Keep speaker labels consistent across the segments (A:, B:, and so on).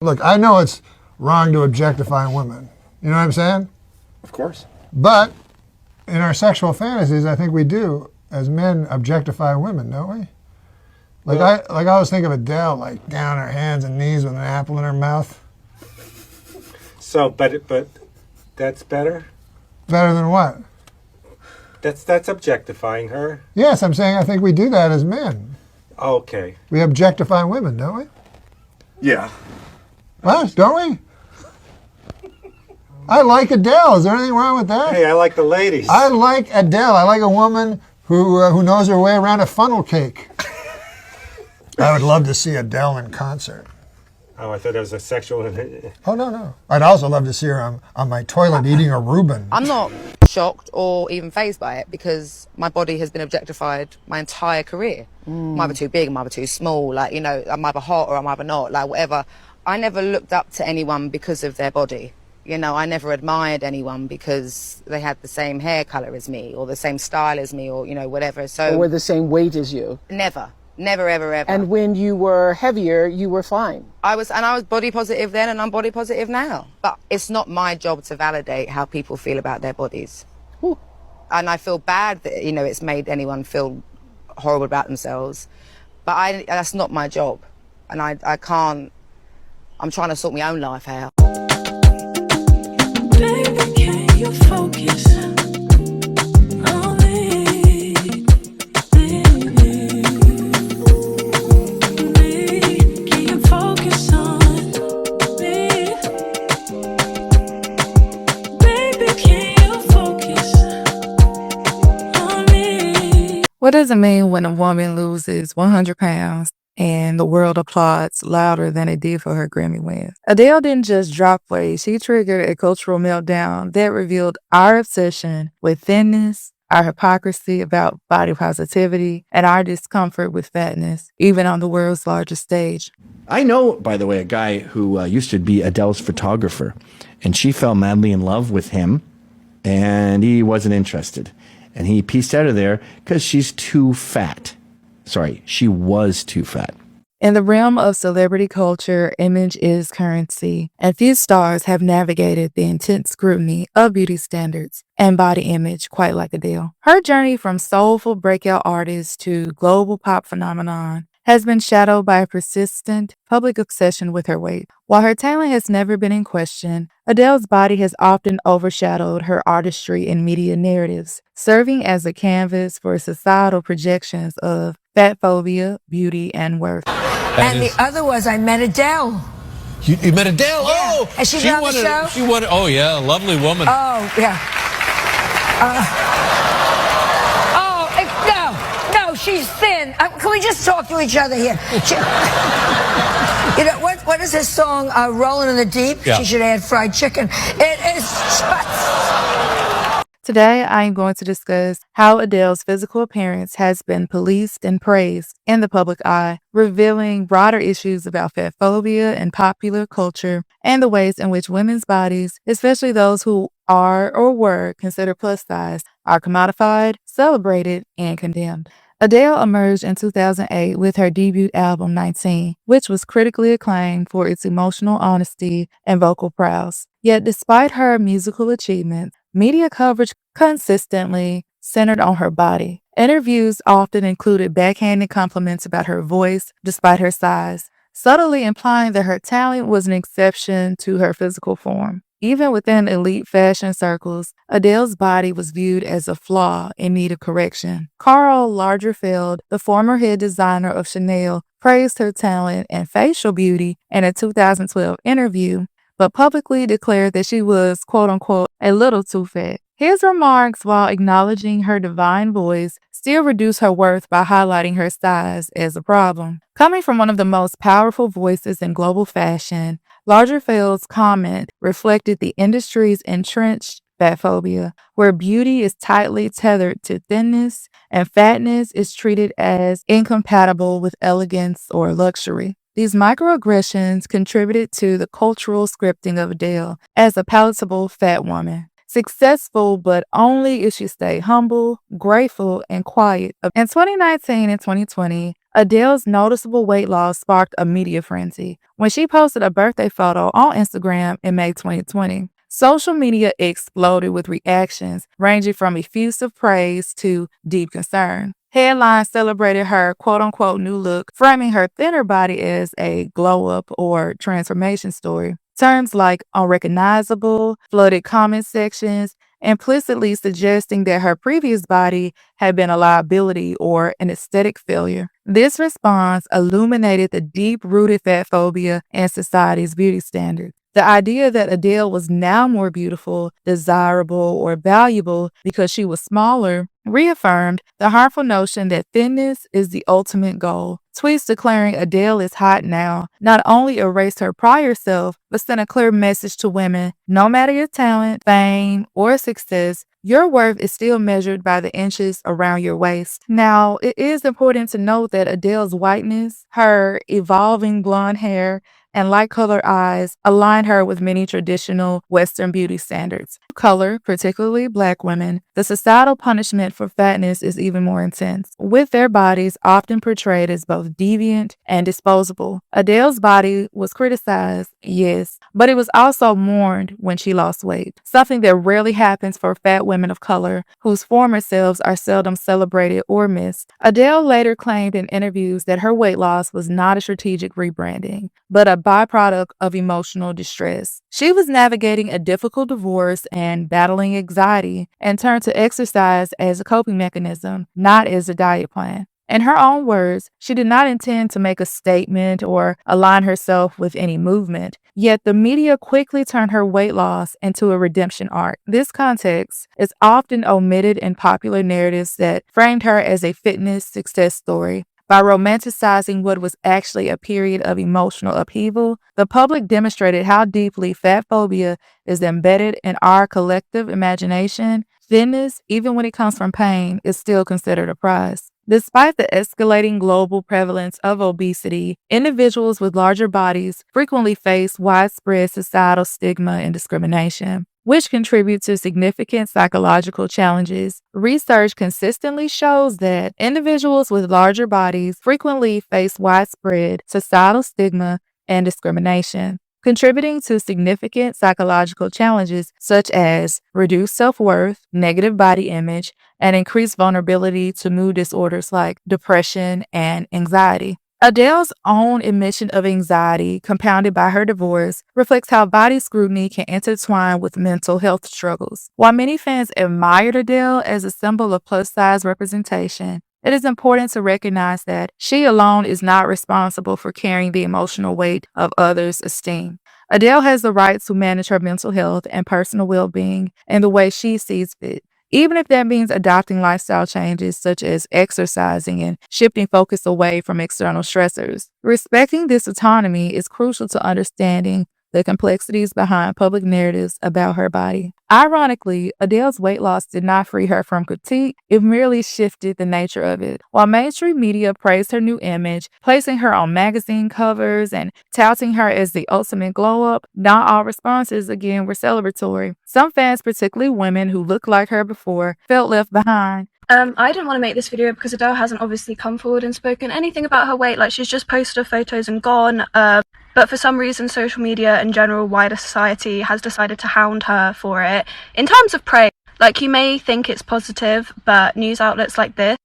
A: Look, I know it's wrong to objectify women. You know what I'm saying?
B: Of course.
A: But in our sexual fantasies, I think we do, as men, objectify women, don't we? Like I always think of Adele, like down on her hands and knees with an apple in her mouth.
B: So, but that's better?
A: Better than what?
B: That's objectifying her.
A: Yes, I'm saying I think we do that as men.
B: Okay.
A: We objectify women, don't we?
B: Yeah.
A: What? Don't we? I like Adele. Is there anything wrong with that?
B: Hey, I like the ladies.
A: I like Adele. I like a woman who knows her way around a funnel cake. I would love to see Adele in concert.
B: Oh, I thought it was a sexual...
A: Oh, no. I'd also love to see her on my toilet eating a Reuben.
C: I'm not shocked or even fazed by it because my body has been objectified my entire career. I'm either too big, I'm either too small, like, you know, I'm either hot or I'm either not, like, whatever. I never looked up to anyone because of their body. You know, I never admired anyone because they had the same hair color as me or the same style as me or, you know, whatever. So,
D: or the same weight as you.
C: Never, ever.
D: And when you were heavier, you were fine.
C: I was body positive then and I'm body positive now. But it's not my job to validate how people feel about their bodies.
D: Ooh.
C: And I feel bad that, you know, it's made anyone feel horrible about themselves. But that's not my job. And I can't, I'm trying to sort my own life out.
E: Baby, can you focus on me? Baby, can you focus on me? Baby, can you focus on me?
F: What does it mean when a woman loses 100 pounds and the world applauds louder than it did for her Grammy wins? Adele didn't just drop weight, she triggered a cultural meltdown that revealed our obsession with thinness, our hypocrisy about body positivity, and our discomfort with fatness, even on the world's largest stage.
G: I know, by the way, a guy who used to be Adele's photographer, and she fell madly in love with him, and he wasn't interested. And he pieced out of there because she's too fat. Sorry, she was too fat.
F: In the realm of celebrity culture, image is currency, and few stars have navigated the intense scrutiny of beauty standards and body image quite like Adele. Her journey from soulful breakout artist to global pop phenomenon has been shadowed by a persistent public obsession with her weight. While her talent has never been in question, Adele's body has often overshadowed her artistry in media narratives, serving as a canvas for societal projections of fat phobia, beauty, and worth.
H: And the other was I met Adele.
I: You met Adele?
H: Yeah.
I: Oh!
H: Has she been on the show?
I: She won. Oh, yeah. Lovely woman.
H: Oh, yeah. No, she's thin. Can we just talk to each other here? You know, what is this song, Rolling in the Deep?
I: Yeah.
H: She should add fried chicken. It is just...
F: Today, I am going to discuss how Adele's physical appearance has been policed and praised in the public eye, revealing broader issues about fat phobia and popular culture, and the ways in which women's bodies, especially those who are or were considered plus size, are commodified, celebrated, and condemned. Adele emerged in 2008 with her debut album 19, which was critically acclaimed for its emotional honesty and vocal prowess. Yet despite her musical achievements, media coverage consistently centered on her body. Interviews often included backhanded compliments about her voice despite her size, subtly implying that her talent was an exception to her physical form. Even within elite fashion circles, Adele's body was viewed as a flaw in need of correction. Karl Lagerfeld, the former head designer of Chanel, praised her talent and facial beauty in a 2012 interview, but publicly declared that she was, quote-unquote, a little too fat. His remarks, while acknowledging her divine voice, still reduce her worth by highlighting her size as a problem. Coming from one of the most powerful voices in global fashion, Lagerfeld's comment reflected the industry's entrenched fat phobia, where beauty is tightly tethered to thinness and fatness is treated as incompatible with elegance or luxury. These microaggressions contributed to the cultural scripting of Adele as a palatable fat woman. Successful, but only if she stayed humble, grateful, and quiet. In 2019 and 2020, Adele's noticeable weight loss sparked a media frenzy when she posted a birthday photo on Instagram in May 2020. Social media exploded with reactions ranging from effusive praise to deep concern. Headlines celebrated her quote-unquote new look, framing her thinner body as a glow-up or transformation story. Terms like unrecognizable flooded comment sections, implicitly suggesting that her previous body had been a liability or an aesthetic failure. This response illuminated the deep-rooted fat phobia in society's beauty standards. The idea that Adele was now more beautiful, desirable, or valuable because she was smaller reaffirmed the harmful notion that thinness is the ultimate goal. Tweets declaring Adele is hot now not only erased her prior self, but sent a clear message to women: no matter your talent, fame, or success, your worth is still measured by the inches around your waist. Now, it is important to note that Adele's whiteness, her evolving blonde hair, and light-colored eyes align her with many traditional Western beauty standards. Color, particularly Black women, the societal punishment for fatness is even more intense, with their bodies often portrayed as both deviant and disposable. Adele's body was criticized, yes, but it was also mourned when she lost weight, something that rarely happens for fat women of color whose former selves are seldom celebrated or missed. Adele later claimed in interviews that her weight loss was not a strategic rebranding, but a byproduct of emotional distress. She was navigating a difficult divorce and battling anxiety and turned to exercise as a coping mechanism, not as a diet plan. In her own words, she did not intend to make a statement or align herself with any movement, yet the media quickly turned her weight loss into a redemption arc. This context is often omitted in popular narratives that framed her as a fitness success story. By romanticizing what was actually a period of emotional upheaval, the public demonstrated how deeply fat phobia is embedded in our collective imagination. Thinness, even when it comes from pain, is still considered a prize. Despite the escalating global prevalence of obesity, individuals with larger bodies frequently face widespread societal stigma and discrimination, which contribute to significant psychological challenges. Research consistently shows that individuals with larger bodies frequently face widespread societal stigma and discrimination, contributing to significant psychological challenges such as reduced self-worth, negative body image, and increased vulnerability to mood disorders like depression and anxiety. Adele's own admission of anxiety, compounded by her divorce, reflects how body scrutiny can intertwine with mental health struggles. While many fans admired Adele as a symbol of plus-size representation, it is important to recognize that she alone is not responsible for carrying the emotional weight of others' esteem. Adele has the right to manage her mental health and personal well-being in the way she sees fit, even if that means adopting lifestyle changes such as exercising and shifting focus away from external stressors. Respecting this autonomy is crucial to understanding the complexities behind public narratives about her body. Ironically, Adele's weight loss did not free her from critique, it merely shifted the nature of it. While mainstream media praised her new image, placing her on magazine covers and touting her as the ultimate glow-up, not all responses, again, were celebratory. Some fans, particularly women who looked like her before, felt left behind.
J: I didn't want to make this video because Adele hasn't obviously come forward and spoken anything about her weight. Like, she's just posted her photos and gone. But for some reason, social media and general wider society has decided to hound her for it. In terms of praise, like, you may think it's positive, but news outlets like this,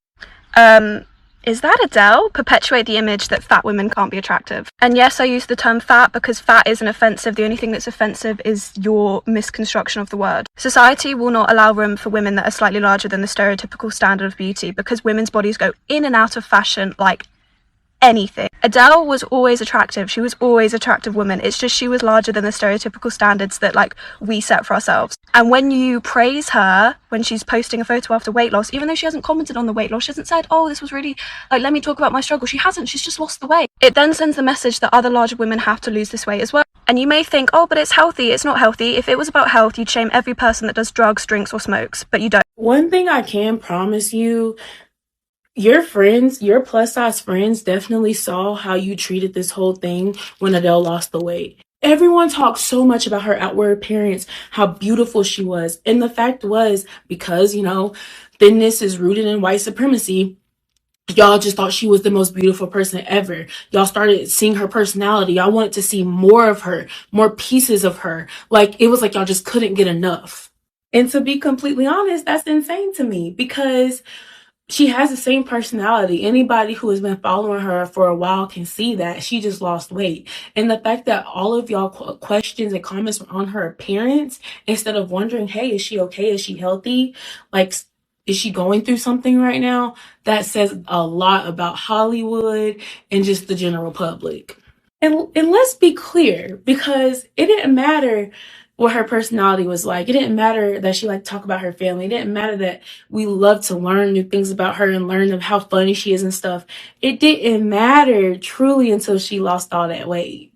J: is that Adele? Perpetuate the image that fat women can't be attractive. And yes, I use the term fat because fat isn't offensive. The only thing that's offensive is your misconstruction of the word. Society will not allow room for women that are slightly larger than the stereotypical standard of beauty because women's bodies go in and out of fashion like anything. Adele was always attractive. She was always an attractive woman. It's just she was larger than the stereotypical standards that like we set for ourselves. And when you praise her, when she's posting a photo after weight loss, even though she hasn't commented on the weight loss, she hasn't said, oh, this was really, like, let me talk about my struggle. She hasn't. She's just lost the weight. It then sends the message that other larger women have to lose this weight as well. And you may think, oh, but it's healthy. It's not healthy. If it was about health, you'd shame every person that does drugs, drinks, or smokes, but you don't.
K: One thing I can promise you, your friends, your plus size friends definitely saw how you treated this whole thing when Adele lost the weight. Everyone talked so much about her outward appearance, how beautiful she was. And the fact was, because, thinness is rooted in white supremacy, Y'all just thought she was the most beautiful person ever. Y'all started seeing her personality. Y'all wanted to see more of her, more pieces of her. Like, it was like y'all just couldn't get enough. And to be completely honest, that's insane to me because she has the same personality. Anybody who has been following her for a while can see that she just lost weight. And the fact that all of y'all questions and comments were on her appearance instead of wondering, hey, is she okay? Is she healthy? Like, is she going through something right now? That says a lot about Hollywood and just the general public. And let's be clear, because it didn't matter what her personality was like. It didn't matter that she liked to talk about her family. It didn't matter that we love to learn new things about her and learn of how funny she is and stuff. It didn't matter truly until she lost all that weight.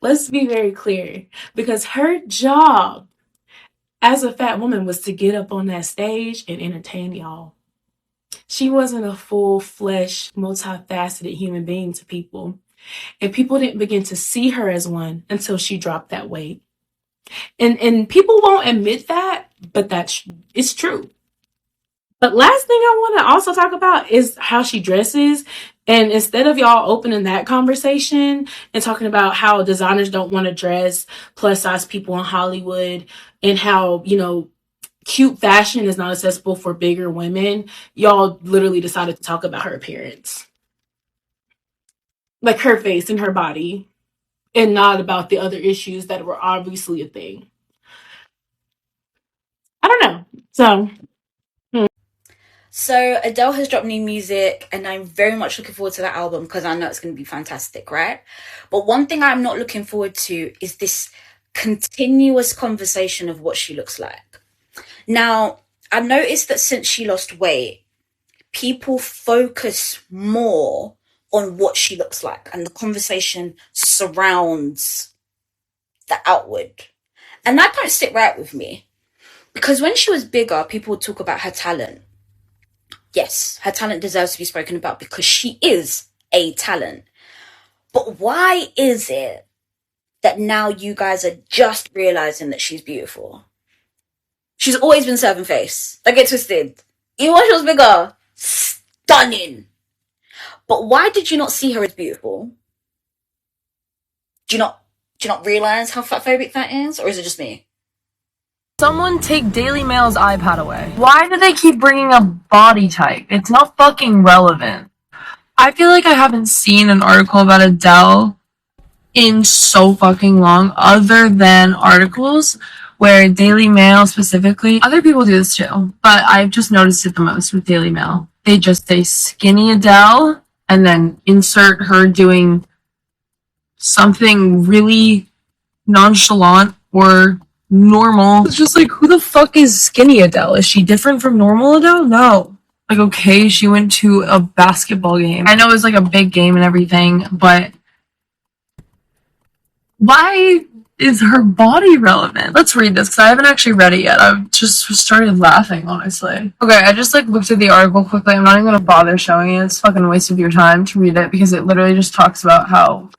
K: Let's be very clear, because her job as a fat woman was to get up on that stage and entertain y'all. She wasn't a full-fledged, multifaceted human being to people. And people didn't begin to see her as one until she dropped that weight. And people won't admit that, but it's true. But last thing I want to also talk about is how she dresses. And instead of y'all opening that conversation and talking about how designers don't want to dress plus size people in Hollywood and how, cute fashion is not accessible for bigger women, y'all literally decided to talk about her appearance. Like her face and her body, and not about the other issues that were obviously a thing. I don't know.
L: So Adele has dropped new music and I'm very much looking forward to that album because I know it's going to be fantastic, right? But one thing I'm not looking forward to is this continuous conversation of what she looks like. Now, I noticed that since she lost weight, people focus more on what she looks like and the conversation surrounds the outward. And that don't sit right with me. Because when she was bigger, people would talk about her talent. Yes, her talent deserves to be spoken about because she is a talent. But why is it that now you guys are just realizing that she's beautiful? She's always been serving face. Don't get twisted. Even when she was bigger, stunning. But why did you not see her as beautiful? Do you not realize how fatphobic that is? Or is it just me?
M: Someone take Daily Mail's iPad away. Why do they keep bringing up body type? It's not fucking relevant. I feel like I haven't seen an article about Adele in so fucking long, other than articles where Daily Mail specifically, other people do this too, but I've just noticed it the most with Daily Mail. They just say skinny Adele and then insert her doing something really nonchalant or normal. It's just like, who the fuck is skinny Adele? Is she different from normal Adele? No. Like, okay, she went to a basketball game. I know it was like a big game and everything, but why is her body relevant? Let's read this because I haven't actually read it yet. I just started laughing, honestly. Okay, I just like looked at the article quickly. I'm not even gonna bother showing it. It's fucking a waste of your time to read it because it literally just talks about how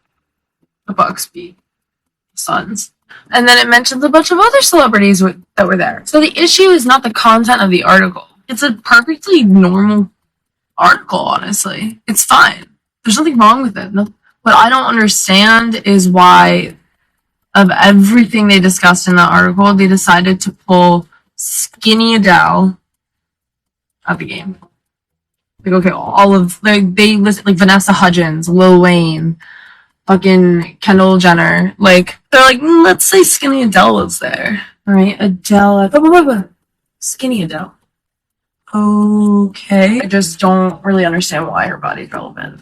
M: the Bucks beat the Suns. And then it mentions a bunch of other celebrities that were there. So the issue is not the content of the article. It's a perfectly normal article, honestly. It's fine. There's nothing wrong with it. No, what I don't understand is why, of everything they discussed in that article, they decided to pull skinny Adele at the game. Like, okay, all of, like, they listed, like, Vanessa Hudgens, Lil Wayne, fucking Kendall Jenner. Like, they're like, let's say skinny Adele was there. Alright, Adele, skinny Adele. Okay. I just don't really understand why her body's relevant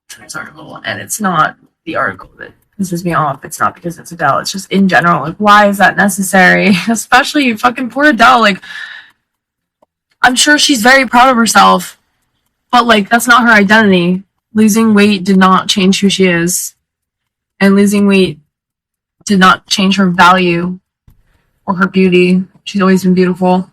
M: to this article. And it's not the article that pisses me off. It's not because it's Adele. It's just in general. Like, why is that necessary? Especially fucking poor Adele. Like, I'm sure she's very proud of herself, but, like, that's not her identity. Losing weight did not change who she is. And losing weight did not change her value or her beauty. She's always been beautiful.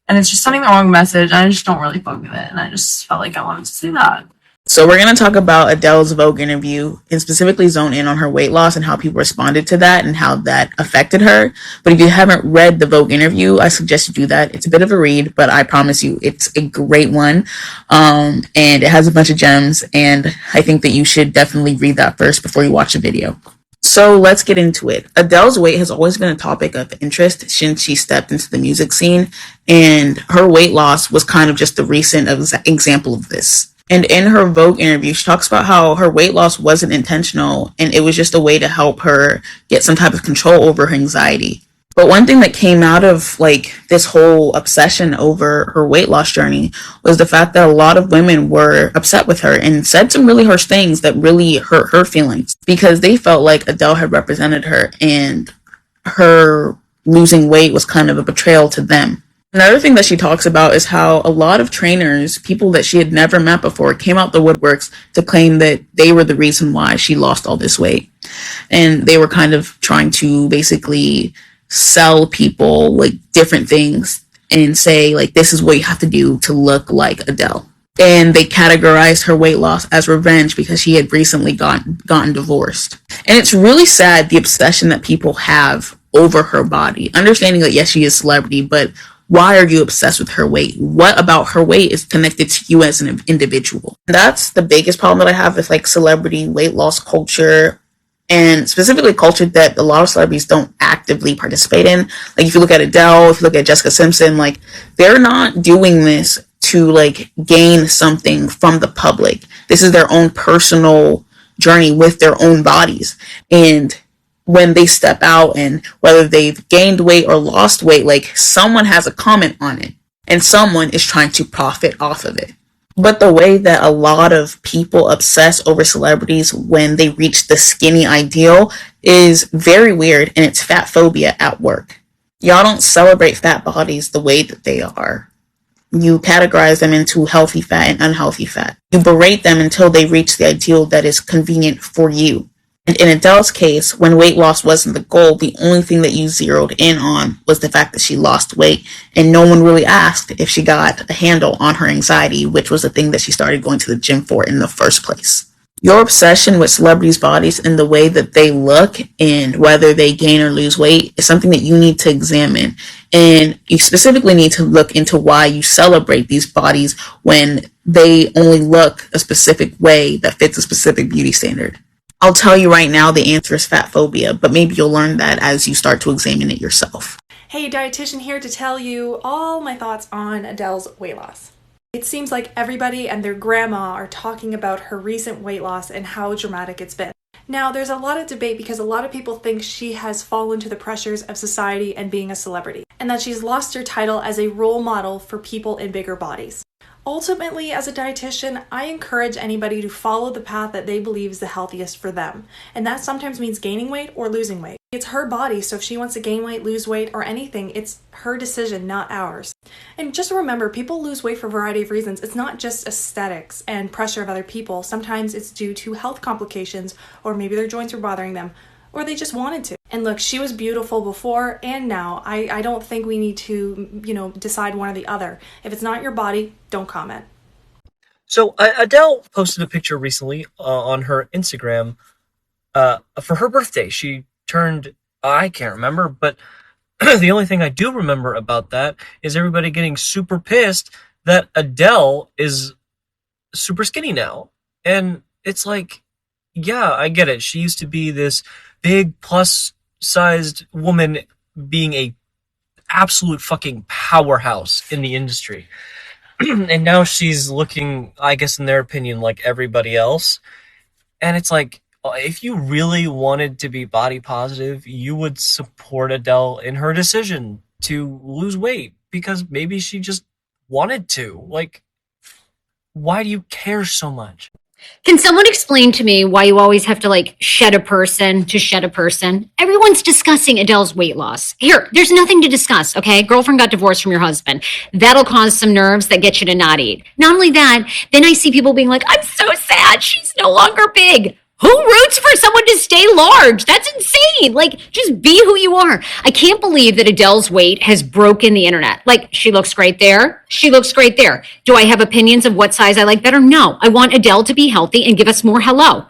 M: And it's just sending the wrong message. I just don't really fuck with it. And I just felt like I wanted to say that.
N: So we're going to talk about Adele's Vogue interview and specifically zone in on her weight loss and how people responded to that and how that affected her. But if you haven't read the Vogue interview, I suggest you do that. It's a bit of a read, but I promise you it's a great one. And it has a bunch of gems, and I think that you should definitely read that first before you watch the video. So let's get into it. Adele's weight has always been a topic of interest since she stepped into the music scene, and her weight loss was kind of just a recent example of this. And in her Vogue interview, she talks about how her weight loss wasn't intentional and it was just a way to help her get some type of control over her anxiety. But one thing that came out of like this whole obsession over her weight loss journey was the fact that a lot of women were upset with her and said some really harsh things that really hurt her feelings because they felt like Adele had represented her and her losing weight was kind of a betrayal to them. Another thing that she talks about is how a lot of trainers, people that she had never met before, came out the woodworks to claim that they were the reason why she lost all this weight. And they were kind of trying to basically sell people like different things and say like, this is what you have to do to look like Adele. And they categorized her weight loss as revenge because she had recently gotten divorced. And it's really sad the obsession that people have over her body. Understanding that yes, she is a celebrity, but why are you obsessed with her weight? What about her weight is connected to you as an individual? That's the biggest problem that I have with like celebrity weight loss culture, and specifically culture that a lot of celebrities don't actively participate in. Like if you look at Adele, if you look at Jessica Simpson, like they're not doing this to like gain something from the public. This is their own personal journey with their own bodies. And when they step out and whether they've gained weight or lost weight, like someone has a comment on it and someone is trying to profit off of it. But the way that a lot of people obsess over celebrities when they reach the skinny ideal is very weird, and it's fat phobia at work. Y'all don't celebrate fat bodies the way that they are. You categorize them into healthy fat and unhealthy fat. You berate them until they reach the ideal that is convenient for you. And in Adele's case, when weight loss wasn't the goal, the only thing that you zeroed in on was the fact that she lost weight, and no one really asked if she got a handle on her anxiety, which was the thing that she started going to the gym for in the first place. Your obsession with celebrities' bodies and the way that they look and whether they gain or lose weight is something that you need to examine. And you specifically need to look into why you celebrate these bodies when they only look a specific way that fits a specific beauty standard. I'll tell you right now, the answer is fat phobia, but maybe you'll learn that as you start to examine it yourself.
O: Hey, dietitian here to tell you all my thoughts on Adele's weight loss. It seems like everybody and their grandma are talking about her recent weight loss and how dramatic it's been. Now, there's a lot of debate because a lot of people think she has fallen to the pressures of society and being a celebrity, and that she's lost her title as a role model for people in bigger bodies. Ultimately, as a dietitian, I encourage anybody to follow the path that they believe is the healthiest for them. And that sometimes means gaining weight or losing weight. It's her body, so if she wants to gain weight, lose weight, or anything, it's her decision, not ours. And just remember, people lose weight for a variety of reasons. It's not just aesthetics and pressure of other people. Sometimes it's due to health complications, or maybe their joints were bothering them, or they just wanted to. And look, she was beautiful before and now. I don't think we need to, decide one or the other. If it's not your body, don't comment.
P: So Adele posted a picture recently on her Instagram for her birthday. She turned, I can't remember, but the only thing I do remember about that is everybody getting super pissed that Adele is super skinny now. And it's like, yeah, I get it. She used to be this big plus-sized woman being a absolute fucking powerhouse in the industry. And now she's looking, I guess in their opinion, like everybody else. And it's like, if you really wanted to be body positive, you would support Adele in her decision to lose weight because maybe she just wanted to. Like, why do you care so much?
Q: Can someone explain to me why you always have to shed a person to shed a person? Everyone's discussing Adele's weight loss. Here, there's nothing to discuss, okay? Girlfriend got divorced from your husband. That'll cause some nerves that get you to not eat. Not only that, then I see people being like, I'm so sad. She's no longer big. Who roots for someone to stay large? That's insane. Like, just be who you are. I can't believe that Adele's weight has broken the internet. Like, she looks great there. She looks great there. Do I have opinions of what size I like better? No. I want Adele to be healthy and give us more hello.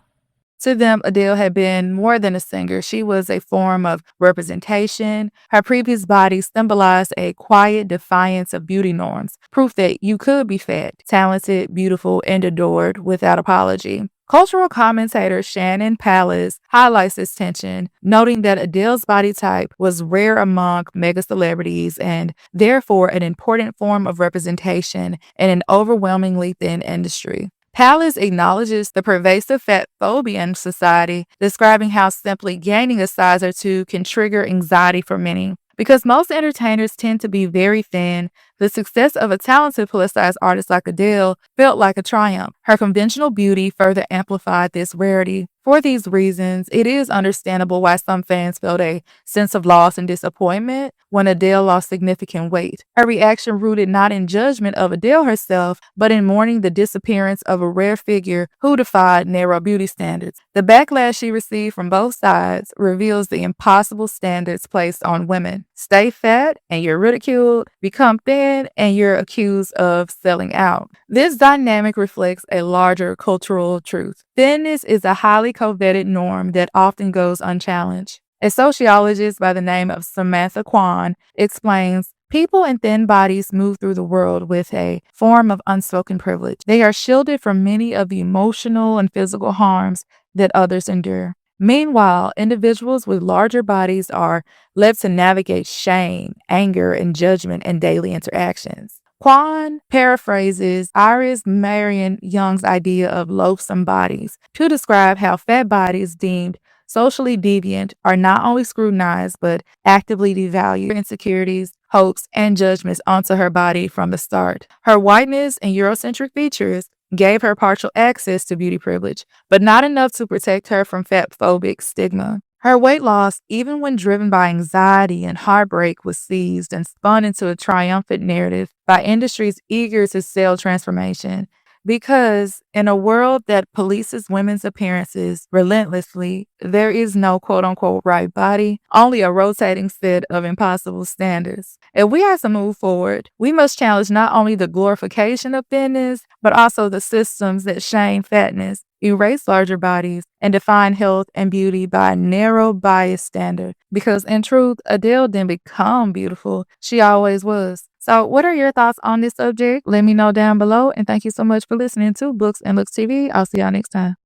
F: To them, Adele had been more than a singer. She was a form of representation. Her previous body symbolized a quiet defiance of beauty norms, proof that you could be fat, talented, beautiful, and adored without apology. Cultural commentator Shannon Pallas highlights this tension, noting that Adele's body type was rare among mega celebrities and therefore an important form of representation in an overwhelmingly thin industry. Pallas acknowledges the pervasive fat phobia in society, describing how simply gaining a size or two can trigger anxiety for many. Because most entertainers tend to be very thin, the success of a talented plus-size artist like Adele felt like a triumph. Her conventional beauty further amplified this rarity. For these reasons, it is understandable why some fans felt a sense of loss and disappointment when Adele lost significant weight. Her reaction rooted not in judgment of Adele herself, but in mourning the disappearance of a rare figure who defied narrow beauty standards. The backlash she received from both sides reveals the impossible standards placed on women. Stay fat and you're ridiculed, become thin and you're accused of selling out. This dynamic reflects a larger cultural truth. Thinness is a highly coveted norm that often goes unchallenged. A sociologist by the name of Samantha Kwan explains, people in thin bodies move through the world with a form of unspoken privilege. They are shielded from many of the emotional and physical harms that others endure. Meanwhile, individuals with larger bodies are left to navigate shame, anger, and judgment in daily interactions. Kwan paraphrases Iris Marion Young's idea of loathsome bodies to describe how fat bodies deemed socially deviant are not only scrutinized but actively devalued. Insecurities, hopes, and judgments onto her body from the start. Her whiteness and Eurocentric features gave her partial access to beauty privilege, but not enough to protect her from fat-phobic stigma. Her weight loss, even when driven by anxiety and heartbreak, was seized and spun into a triumphant narrative by industries eager to sell transformation. Because in a world that polices women's appearances relentlessly, there is no quote-unquote right body, only a rotating set of impossible standards. If we are to move forward, we must challenge not only the glorification of thinness, but also the systems that shame fatness, erase larger bodies, and define health and beauty by a narrow bias standard. Because in truth, Adele didn't become beautiful. She always was. So what are your thoughts on this subject? Let me know down below. And thank you so much for listening to Books and Looks TV. I'll see y'all next time.